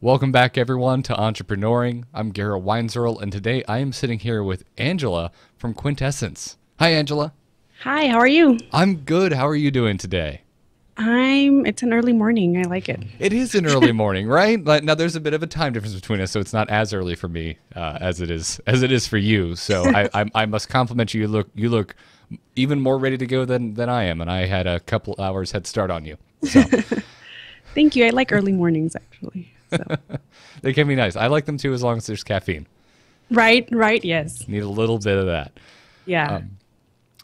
Welcome back, everyone, to Entrepreneuring. I'm Garrett Weinzierl, and today I am sitting here with Angela from QuintEssence. Hi, Angela. Hi, how are you? I'm good. How are you doing today? It's an early morning. I like it. It is an early morning, right? Now, there's a bit of a time difference between us, so it's not as early for me as it is for you. So I must compliment you. You look even more ready to go than I am, and I had a couple hours head start on you. So Thank you. I like early mornings actually. So. they can be nice. I like them too, as long as there's caffeine. Right, yes. Need a little bit of that. Yeah.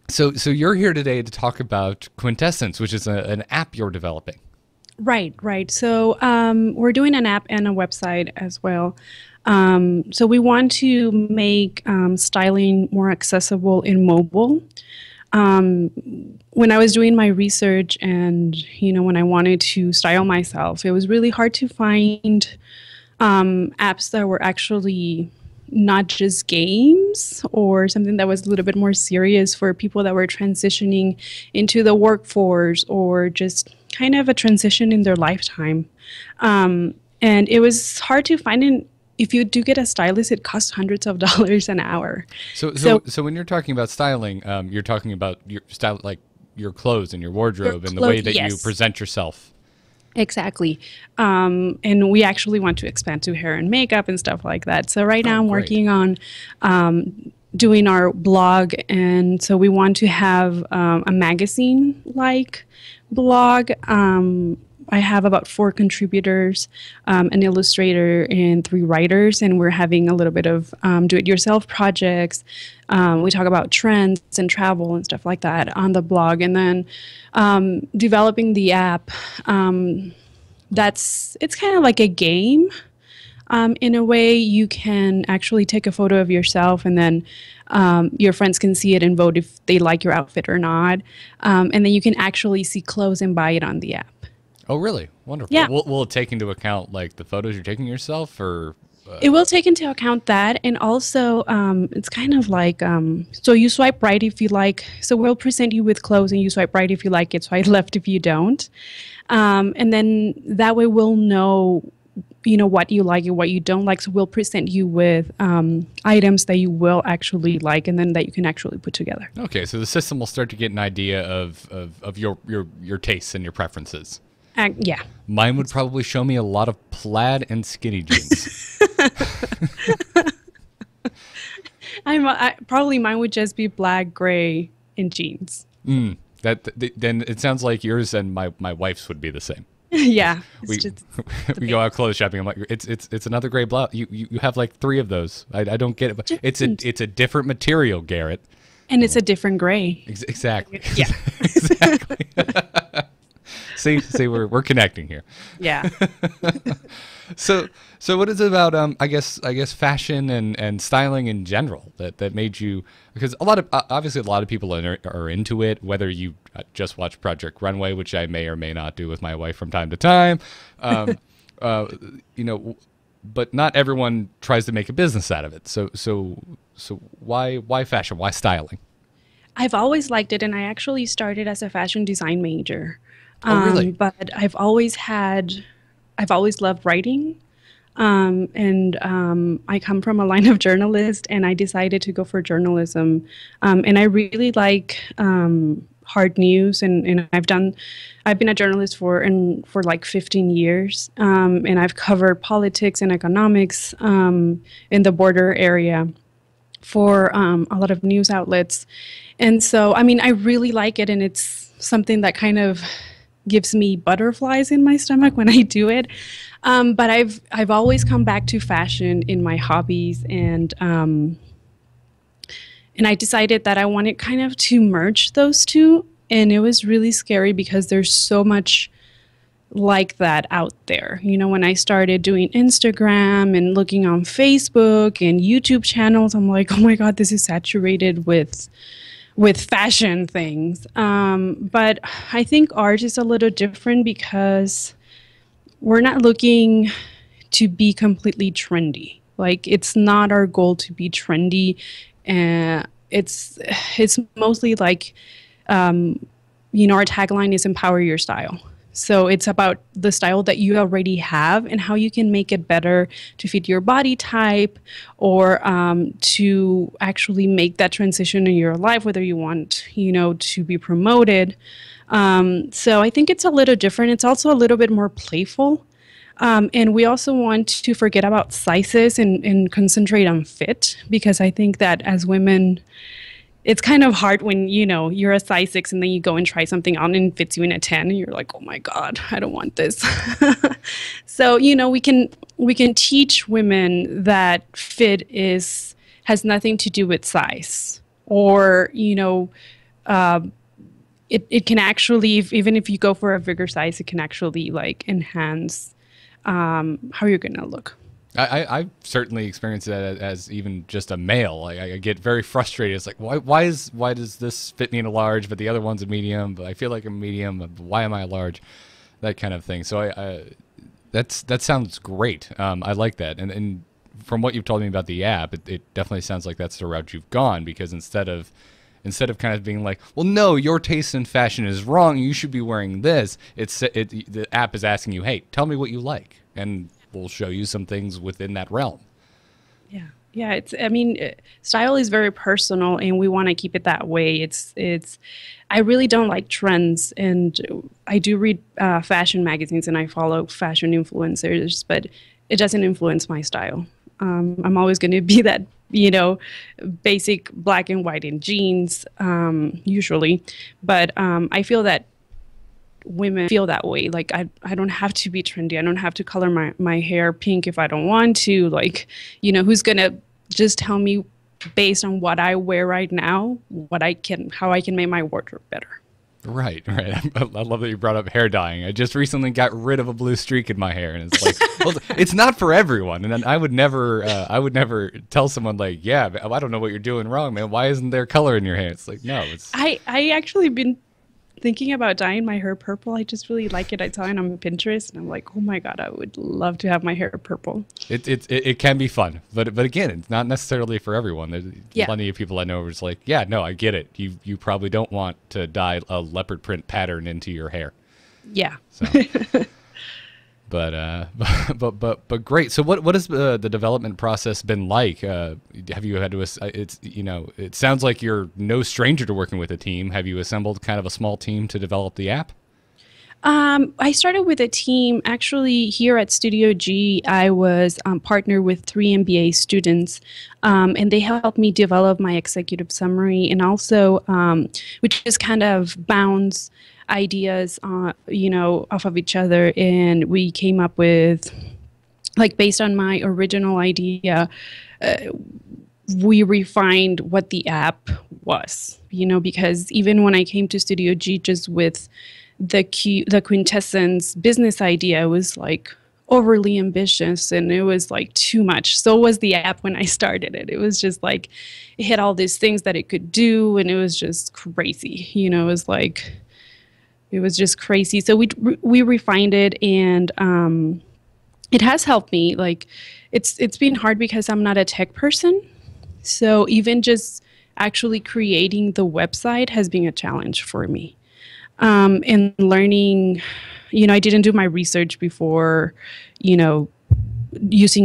So you're here today to talk about QuintEssence, which is an app you're developing. Right. So we're doing an app and a website as well. So we want to make styling more accessible in mobile. When I was doing my research and, when I wanted to style myself, it was really hard to find apps that were actually not just games or something that was a little bit more serious for people that were transitioning into the workforce or just kind of a transition in their lifetime. And it was hard to find. If you do get a stylist, it costs hundreds of dollars an hour. So when you're talking about styling, you're talking about your style, like your clothes and your wardrobe and the way that you present yourself. Exactly. And we actually want to expand to hair and makeup and stuff like that. So right now I'm working on doing our blog. And so we want to have a magazine-like blog. I have about 4 contributors, an illustrator, and 3 writers, and we're having a little bit of do-it-yourself projects. We talk about trends and travel and stuff like that on the blog, and then developing the app. It's kind of like a game. In a way, you can actually take a photo of yourself, and then your friends can see it and vote if they like your outfit or not, and then you can actually see clothes and buy it on the app. Oh, really? Wonderful. Yeah. Will it take into account like the photos you're taking yourself, or? It will take into account that, and also it's kind of like so you swipe right if you like. So we'll present you with clothes, and you swipe right if you like it, swipe left if you don't, and then that way we'll know, what you like and what you don't like. So we'll present you with items that you will actually like, and then that you can actually put together. Okay, so the system will start to get an idea of your tastes and your preferences. Yeah. Mine would probably show me a lot of plaid and skinny jeans. Probably mine would just be black, gray, and jeans. Then it sounds like yours and my wife's would be the same. Yeah. We go out clothes shopping. I'm like, it's another gray blouse. You have like 3 of those. I don't get it, but it's a different material, Garrett. And it's a different gray. Exactly. Yeah. Exactly. See, we're connecting here. Yeah. So what is it about I guess fashion and styling in general that made you, because obviously a lot of people are into it, whether you just watch Project Runway, which I may or may not do with my wife from time to time, but not everyone tries to make a business out of it. So why fashion? Why styling? I've always liked it, and I actually started as a fashion design major. Oh, really? But I've always loved writing. I come from a line of journalists, and I decided to go for journalism. And I really like hard news, and I've been a journalist for like 15 years. And I've covered politics and economics in the border area for a lot of news outlets. And so, I really like it, and it's something that kind of gives me butterflies in my stomach when I do it. But I've always come back to fashion in my hobbies, and I decided that I wanted kind of to merge those two, and it was really scary because there's so much like that out there. When I started doing Instagram and looking on Facebook and YouTube channels, I'm like, oh my God, this is saturated with fashion things. But I think ours is a little different because we're not looking to be completely trendy. Like, it's not our goal to be trendy. It's mostly like, our tagline is empower your style. So it's about the style that you already have and how you can make it better to fit your body type, or to actually make that transition in your life, whether you want, to be promoted. So I think it's a little different. It's also a little bit more playful. And we also want to forget about sizes and concentrate on fit, because I think that as women, it's kind of hard when, you're a size 6 and then you go and try something on and it fits you in a 10 and you're like, oh my God, I don't want this. So, we can teach women that fit has nothing to do with size, or, it can actually, even if you go for a bigger size, it can actually like enhance how you're going to look. I've certainly experienced that as even just a male. I get very frustrated. It's like, why does this fit me in a large, but the other one's a medium, but I feel like a medium. Why am I a large? That kind of thing. So that sounds great. I like that. And from what you've told me about the app, it definitely sounds like that's the route you've gone, because instead of kind of being like, well, no, your taste in fashion is wrong, you should be wearing this, the app is asking you, hey, tell me what you like, and we'll show you some things within that realm. Yeah. Style is very personal, and we want to keep it that way. I really don't like trends, and I do read fashion magazines and I follow fashion influencers, but it doesn't influence my style. I'm always going to be that, basic black and white in jeans, usually. But I feel that women feel that way. Like, I don't have to be trendy. I don't have to color my hair pink if I don't want to. Like, who's going to just tell me based on what I wear right now, how I can make my wardrobe better. Right. I love that you brought up hair dyeing. I just recently got rid of a blue streak in my hair, and it's like, well, it's not for everyone. And then I would never tell someone like, yeah, I don't know what you're doing wrong, man. Why isn't there color in your hair? It's like, no, it's. I actually been thinking about dyeing my hair purple. I just really like it. I saw it on Pinterest, and I'm like, oh my God, I would love to have my hair purple. It can be fun, but again, it's not necessarily for everyone. There's plenty of people I know who are just like, yeah, no, I get it. You probably don't want to dye a leopard print pattern into your hair. Yeah. So. But great. So what has the development process been like? Have you had to? It sounds like you're no stranger to working with a team. Have you assembled kind of a small team to develop the app? I started with a team. Actually, here at Studio G, I was partnered with 3 MBA students, and they helped me develop my executive summary, and also we just kind of bounce ideas, off of each other, and we came up with, like, based on my original idea, we refined what the app was, because even when I came to Studio G just with the QuintEssence business idea, it was like overly ambitious and it was like too much. So was the app when I started it. It was just like, it had all these things that it could do, and it was just crazy. It was just crazy. So we refined it, and it has helped me. Like, it's been hard because I'm not a tech person. So even just actually creating the website has been a challenge for me. And learning, I didn't do my research before, using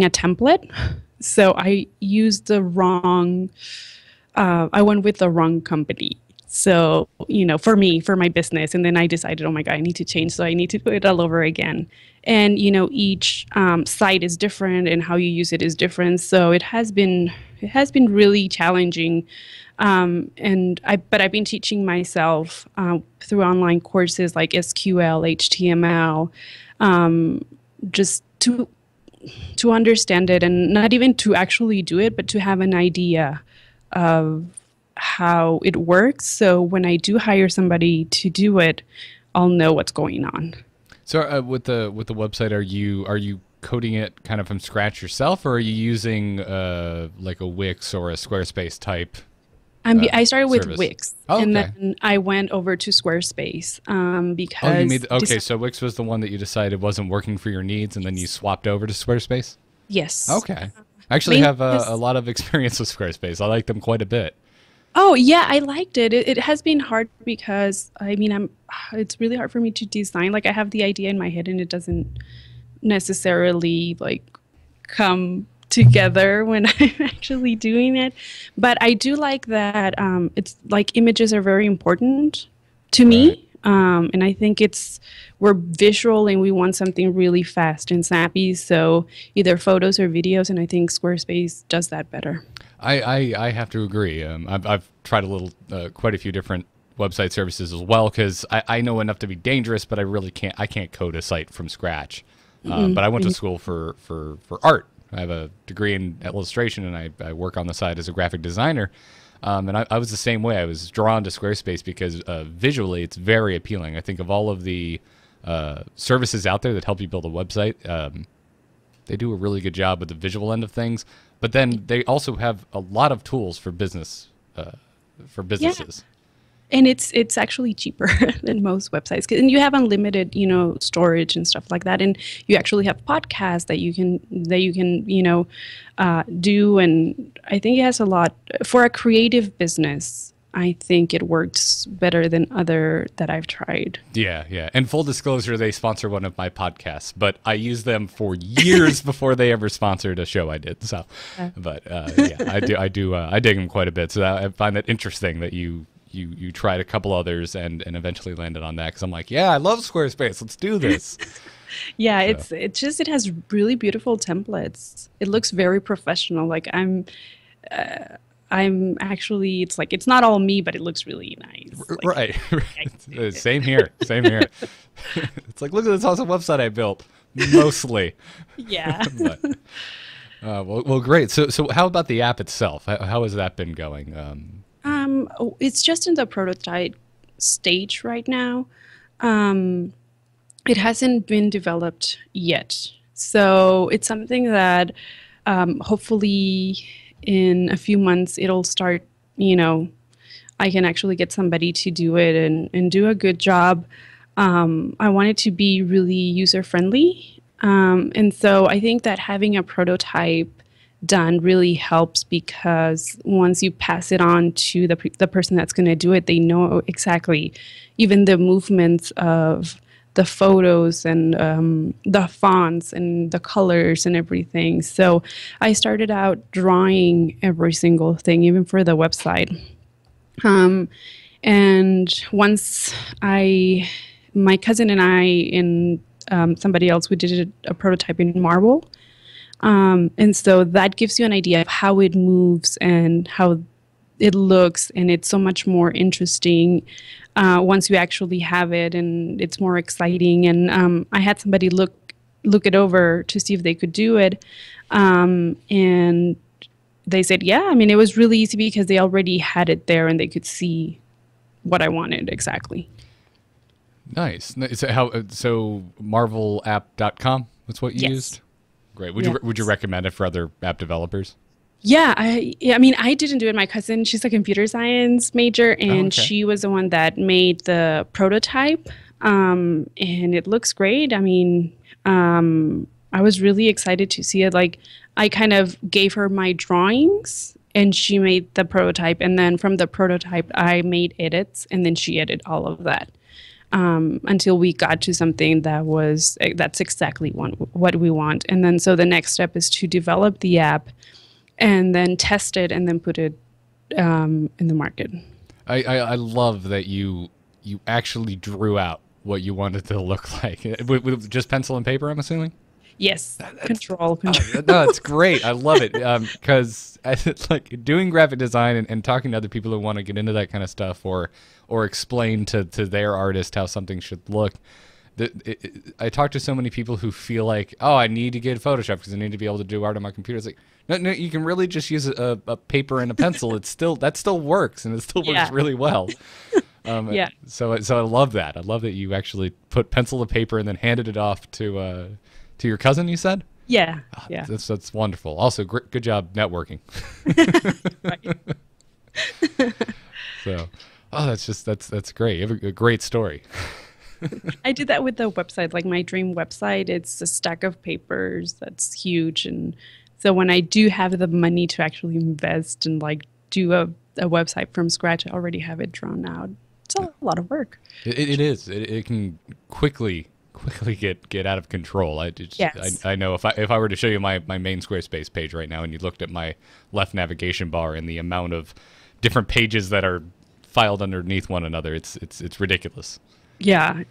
a template. So I used I went with the wrong company. So, for my business. And then I decided, oh my God, I need to change. So I need to do it all over again. And, each site is different and how you use it is different. So it has been really challenging. But I've been teaching myself through online courses like SQL, HTML, just to understand it, and not even to actually do it, but to have an idea of how it works. So when I do hire somebody to do it, I'll know what's going on. So with the website, are you coding it kind of from scratch yourself, or are you using like a Wix or a Squarespace type? I started with service? Wix, Oh, and okay. then I went over to Squarespace because. Oh, you made okay. So Wix was the one that you decided wasn't working for your needs, and then you swapped over to Squarespace. Yes. Okay. I actually have a lot of experience with Squarespace. I like them quite a bit. Oh yeah, I liked it. It has been hard because I mean it's really hard for me to design. Like I have the idea in my head and it doesn't necessarily like come together when I'm actually doing it. But I do like that it's like images are very important to Right. me. And I think we're visual and we want something really fast and snappy. So either photos or videos, and I think Squarespace does that better. I have to agree. I've tried quite a few different website services as well because I know enough to be dangerous, but I can't code a site from scratch. But I went to school for art. I have a degree in illustration, and I work on the side as a graphic designer. And I was the same way. I was drawn to Squarespace because visually it's very appealing. I think of all of the services out there that help you build a website, they do a really good job with the visual end of things. But then they also have a lot of tools for for Yeah. businesses. And it's actually cheaper than most websites. And you have unlimited, storage and stuff like that. And you actually have podcasts that you can do. And I think it has a lot for a creative business. I think it works better than other that I've tried. Yeah, yeah. And full disclosure, they sponsor one of my podcasts, but I used them for years before they ever sponsored a show I did. So, but yeah, I dig them quite a bit. So I find that interesting that you tried a couple others and eventually landed on that because I'm like, yeah, I love Squarespace. Let's do this. Yeah, So, it has really beautiful templates. It looks very professional. Like I'm actually it's like it's not all me, but it looks really nice. Like right. I- Same here. Same here. It's like, look at this awesome website I built. Mostly. yeah. But, well, great. So how about the app itself? How has that been going? It's just in the prototype stage right now. Um, it hasn't been developed yet. So it's something that hopefully in a few months it'll start, I can actually get somebody to do it and do a good job. I want it to be really user friendly. And so I think that having a prototype done really helps because once you pass it on to the person that's going to do it, they know exactly even the movements of the photos and the fonts and the colors and everything. So I started out drawing every single thing, even for the website. Um, and once my cousin and I and somebody else, we did a prototype in Marvel. And so that gives you an idea of how it moves and how it looks, and it's so much more interesting once you actually have it, and it's more exciting. And I had somebody look it over to see if they could do it, and they said, yeah. I mean, it was really easy because they already had it there, and they could see what I wanted exactly. Nice. So marvelapp.com, that's what you Yes. used? Great. Yes. Would you recommend it for other app developers? Yeah, I mean, I didn't do it. My cousin, she's a computer science major, Oh, and okay. she was the one that made the prototype. And it looks great. I mean, I was really excited to see it. Like, I kind of gave her my drawings, and she made the prototype. And then from the prototype, I made edits, and then she edited all of that until we got to something that's exactly what we want. And then so the next step is to develop the app and then test it and then put it in the market. I love that you actually drew out what you wanted to look like with just pencil and paper, I'm assuming. Yes, control. No, it's great. I love it because like doing graphic design and talking to other people who want to get into that kind of stuff or explain to their artist how something should look. I talk to so many people who feel like, oh, I need to get Photoshop because I need to be able to do art on my computer. It's like, no, you can really just use a paper and a pencil. That still works, and it still works Yeah. really well. Yeah. So I love that. I love that you actually put pencil to paper and then handed it off to your cousin. You said, Yeah. Yeah. that's wonderful. Also, good job networking. Right. So, that's great. You have a great story. I did that with the website, like my dream website. It's a stack of papers that's huge, and so when I do have the money to actually invest and like do a website from scratch. I already have it drawn out. It's a lot of work. It is. It can quickly get out of control. Yes. I know if I were to show you my main Squarespace page right now, and you looked at my left navigation bar and the amount of different pages that are filed underneath one another, it's ridiculous. Yeah,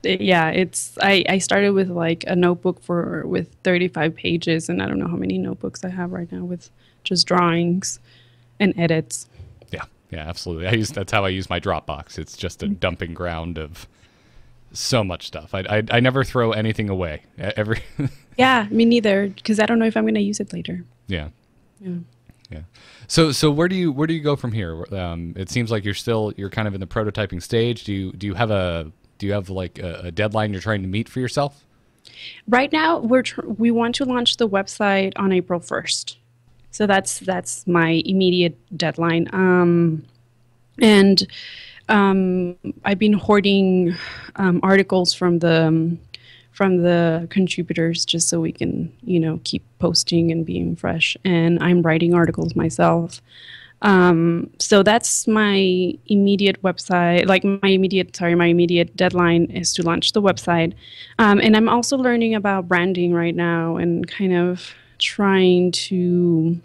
I started with like a notebook with 35 pages, and I don't know how many notebooks I have right now with just drawings and edits. Yeah, absolutely. That's how I use my Dropbox. It's just a dumping ground of so much stuff. I never throw anything away. Yeah, me neither, because I don't know if I'm going to use it later. Yeah. So where do you go from here? It seems like you're kind of in the prototyping stage. Do you have like a deadline you're trying to meet for yourself? Right now, we want to launch the website on April 1st. So that's my immediate deadline. And I've been hoarding articles from the contributors just so we can, keep posting and being fresh. And I'm writing articles myself. So that's my immediate website, like my immediate deadline is to launch the website. And I'm also learning about branding right now and kind of trying to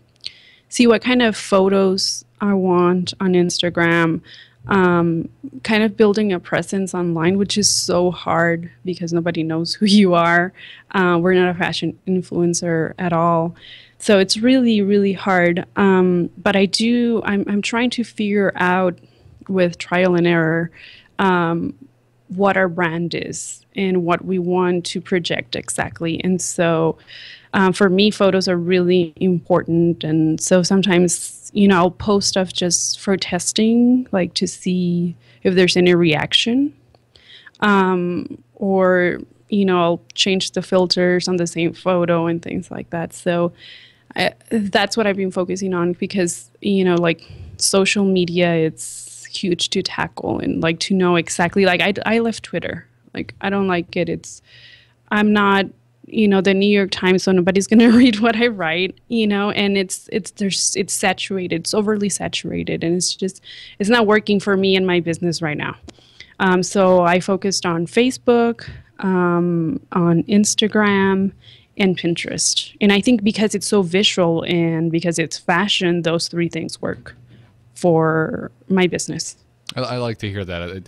see what kind of photos I want on Instagram, kind of building a presence online, which is so hard because nobody knows who you are. We're not a fashion influencer at all. So it's really, really hard. But I'm trying to figure out with trial and error what our brand is and what we want to project exactly. And so for me, photos are really important. And so sometimes, I'll post stuff just for testing, like to see if there's any reaction. Or, I'll change the filters on the same photo and things like that. So that's what I've been focusing on because, like social media, it's huge to tackle and like to know exactly, like I left Twitter. Like, I don't like it. I'm not, the New York Times, so nobody's going to read what I write, and it's saturated. It's overly saturated. And it's not working for me and my business right now. So I focused on Facebook, on Instagram, and Pinterest. And I think because it's so visual and because it's fashion, those three things work for my business. I like to hear that.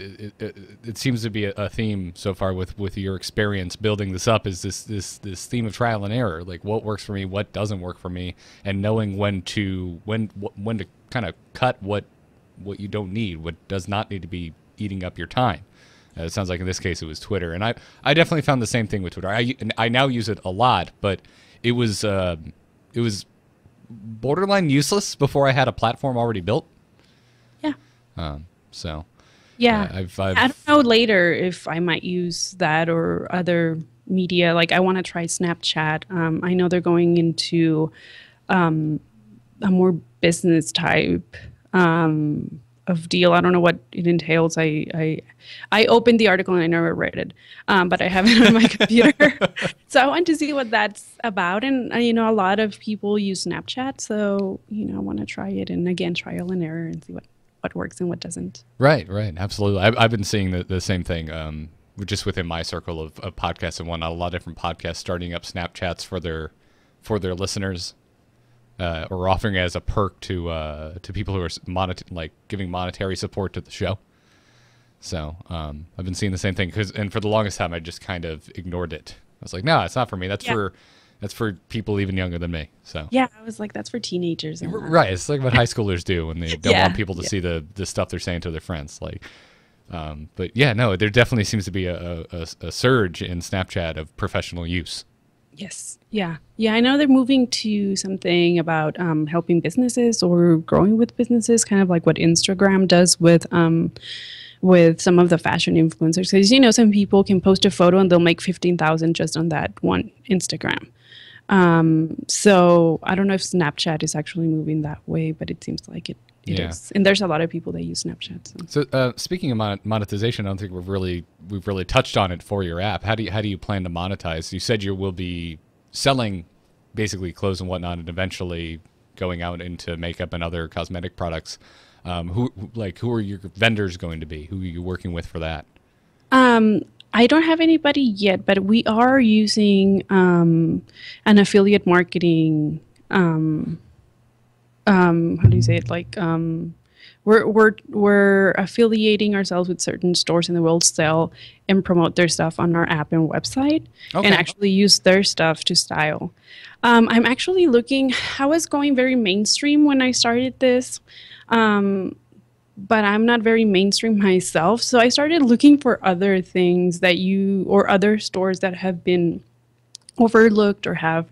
It seems to be a theme so far with your experience building this up is this theme of trial and error. Like what works for me, what doesn't work for me, and knowing when to kind of cut what you don't need, what does not need to be eating up your time. It sounds like in this case it was Twitter, and I definitely found the same thing with Twitter. I now use it a lot, but it was borderline useless before I had a platform already built. Yeah. So. Yeah. I don't know later if I might use that or other media. Like I want to try Snapchat. I know they're going into a more business type of deal. I don't know what it entails. I opened the article and I never read it, but I have it on my computer. So I want to see what that's about. And, a lot of people use Snapchat. So, I want to try it. And again, trial and error and see what works and what doesn't. Right. Absolutely. I've been seeing the same thing just within my circle of podcasts and whatnot. A lot of different podcasts starting up Snapchats for their listeners. Or offering it as a perk to people who are giving monetary support to the show. So I've been seeing the same thing and for the longest time I just kind of ignored it. I was like, no, it's not for me. That's for people even younger than me. So yeah, I was like, that's for teenagers. Right, it's like what high schoolers do when they don't want people to see the stuff they're saying to their friends. Like, but yeah, no, there definitely seems to be a surge in Snapchat of professional use. Yes. Yeah. I know they're moving to something about helping businesses or growing with businesses, kind of like what Instagram does with some of the fashion influencers. Because, some people can post a photo and they'll make 15,000 just on that one Instagram. So I don't know if Snapchat is actually moving that way, but it seems like it is. And there's a lot of people that use Snapchat. So speaking of monetization, I don't think we've really touched on it for your app. How do you plan to monetize? You said you will be selling basically clothes and whatnot and eventually going out into makeup and other cosmetic products, who are your vendors going to be? Who are you working with for that? I don't have anybody yet, but we are using an affiliate marketing. How do you say it? Like we're affiliating ourselves with certain stores, and they will sell and promote their stuff on our app and website, and actually use their stuff to style. I'm actually looking. I was going very mainstream when I started this. But I'm not very mainstream myself. So I started looking for other things that or other stores that have been overlooked or have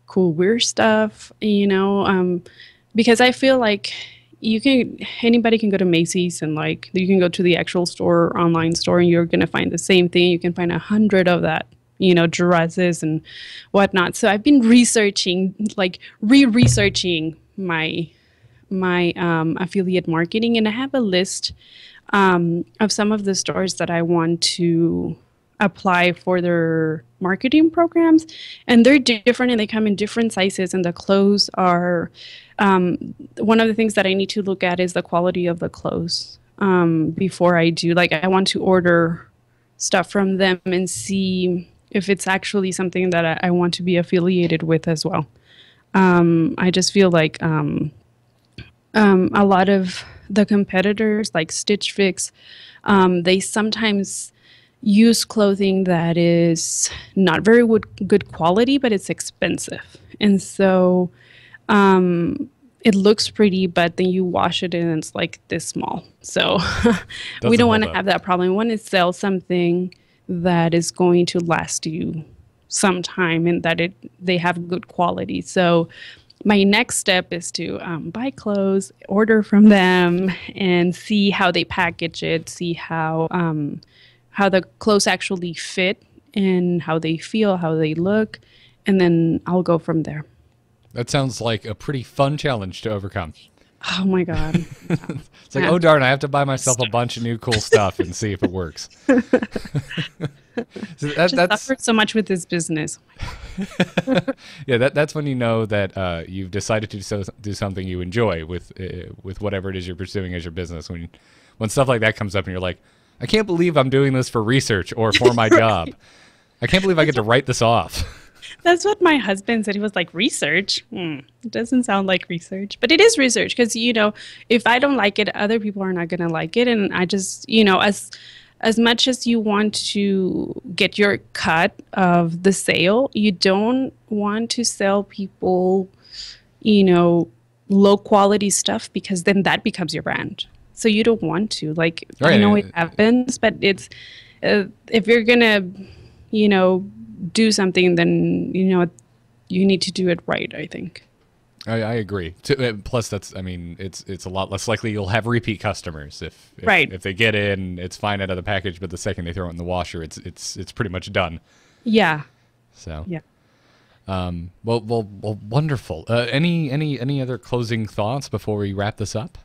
cool, weird stuff, because I feel like anybody can go to Macy's and like, you can go to the actual store or online store and you're going to find the same thing. You can find 100 of that, dresses and whatnot. So I've been researching, like re-researching my affiliate marketing, and I have a list of some of the stores that I want to apply for their marketing programs, and they're different and they come in different sizes, and the clothes are one of the things that I need to look at is the quality of the clothes before I do, like, I want to order stuff from them and see if it's actually something that I want to be affiliated with as well. I just feel like a lot of the competitors, like Stitch Fix, they sometimes use clothing that is not very good quality, but it's expensive. And so it looks pretty, but then you wash it and it's like this small. So we don't want to have that problem. We want to sell something that is going to last you some time and that they have good quality. So my next step is to buy clothes, order from them, and see how they package it, see how the clothes actually fit and how they feel, how they look, and then I'll go from there. That sounds like a pretty fun challenge to overcome. Oh my God. It's like, oh darn, I have to buy myself a bunch of new cool stuff and see if it works. So that's suffered so much with this business. Yeah, that's when you know that you've decided to do something you enjoy with whatever it is you're pursuing as your business. When stuff like that comes up and you're like, I can't believe I'm doing this for research or for my job. I can't believe I get to write this off. That's what my husband said. He was like, research? It doesn't sound like research. But it is research because, if I don't like it, other people are not going to like it. And I just, as much as you want to get your cut of the sale, you don't want to sell people, low quality stuff, because then that becomes your brand. So you don't want to. Like, right. I know it happens, but it's if you're going to, do something, then you need to do it right, I think. I agree. Plus, it's a lot less likely you'll have repeat customers if they get in, it's fine out of the package, but the second they throw it in the washer, it's pretty much done. Yeah. So yeah. Well, wonderful. Any other closing thoughts before we wrap this up?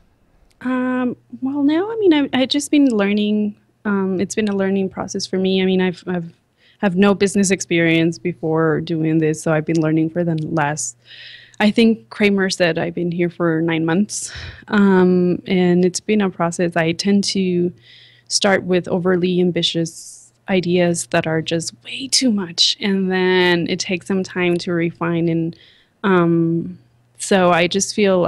Well, no. I've just been learning. It's been a learning process for me. I've have no business experience before doing this, so I've been learning for the last, I think Kramer said I've been here for 9 months, and it's been a process. I tend to start with overly ambitious ideas that are just way too much, and then it takes some time to refine. And so I just feel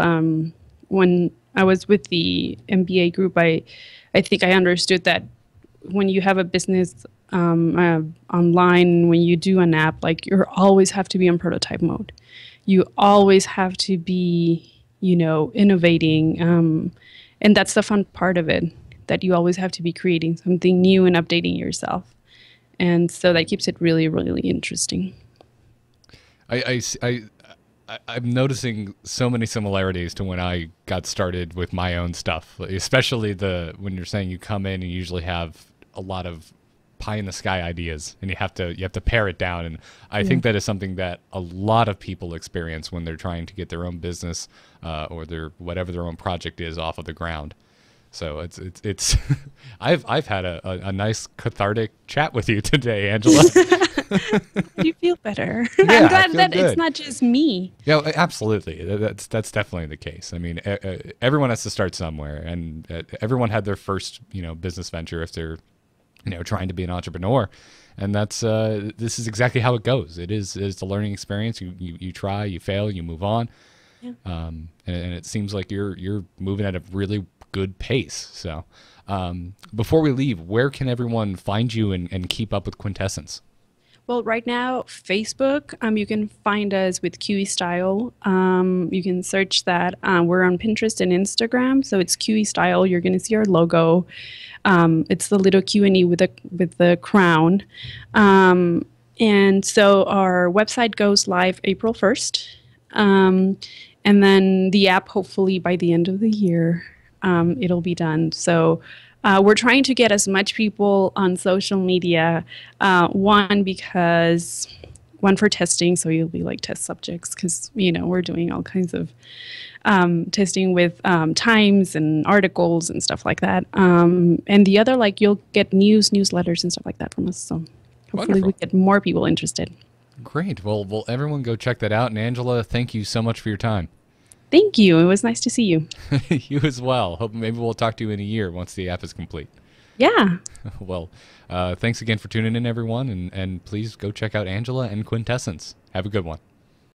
when I was with the MBA group, I think I understood that when you have a business online, when you do an app, like, you always have to be in prototype mode. You always have to be, innovating. And that's the fun part of it, that you always have to be creating something new and updating yourself. And so that keeps it really, really interesting. I'm noticing so many similarities to when I got started with my own stuff, especially when you're saying you come in and you usually have a lot of pie in the sky ideas and you have to pare it down. And I think that is something that a lot of people experience when they're trying to get their own business or whatever their own project is off of the ground. So it's I've had a nice cathartic chat with you today, Angela. You feel better. Yeah, I'm I glad feel that it's good. not just me. Yeah, absolutely. That's definitely the case. I mean, everyone has to start somewhere, and everyone had their first, business venture if they're, trying to be an entrepreneur, and that's this is exactly how it goes. It's a learning experience. You try, you fail, you move on, Yeah. and it seems like you're moving at a really good pace. So, before we leave, where can everyone find you and keep up with Quintessence? Well, right now, Facebook, you can find us with QE Style. You can search that. We're on Pinterest and Instagram, so it's QE Style. You're going to see our logo. It's the little Q&E with the crown. And so our website goes live April 1st. And then the app, hopefully by the end of the year, it'll be done. So we're trying to get as much people on social media. One for testing, so you'll be like test subjects because we're doing all kinds of testing with times and articles and stuff like that. And the other, like you'll get newsletters and stuff like that from us. So hopefully we Wonderful. get more people interested. Great. Well, everyone go check that out. And Angela, thank you so much for your time. Thank you. It was nice to see you. You as well. Hope maybe we'll talk to you in a year once the app is complete. Yeah. Well, thanks again for tuning in, everyone, and please go check out Angela and Quintessence. Have a good one.